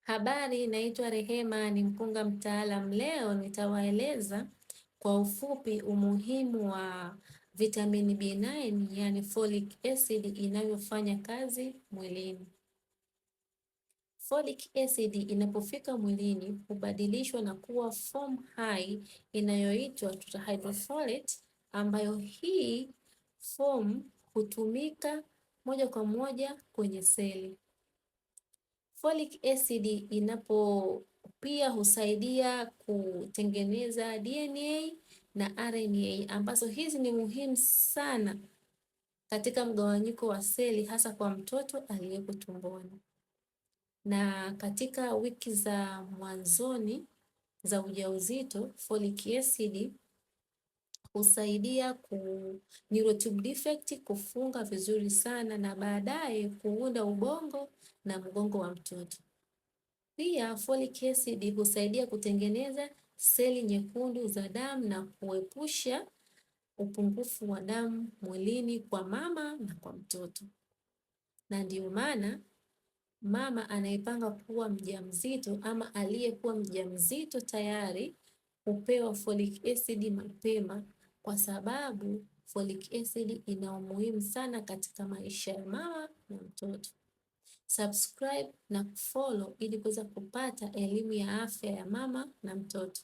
Habari, naitwa Rehema, ni mkunga mtaalam. Leo nitawaeleza kwa ufupi umuhimu wa vitamini B9, yani folic acid inavyofanya kazi mwilini. Folic acid inapofika mwilini hubadilishwa na kuwa form hai inayoitwa tetrahydrofolate, ambayo hii form hutumika moja kwa moja kwenye seli. Folic acid pia husaidia kutengeneza DNA na RNA ambazo hizi ni muhimu sana katika mgawanyiko wa seli, hasa kwa mtoto aliyeko tumboni. Na katika wiki za mwanzoni za ujauzito, folic acid husaidia neurotube defect kufunga vizuri sana na baadaye kuunda ubongo na mgongo wa mtoto. Pia folic acid husaidia kutengeneza seli nyekundu za damu na kuepusha upungufu wa damu mwilini kwa mama na kwa mtoto. Na ndio maana mama anayepanga kuwa mjamzito ama aliyekuwa mjamzito tayari hupewa folic acid mapema, kwa sababu folic acid ina umuhimu sana katika maisha ya mama na mtoto. Subscribe na follow ili kuweza kupata elimu ya afya ya mama na mtoto.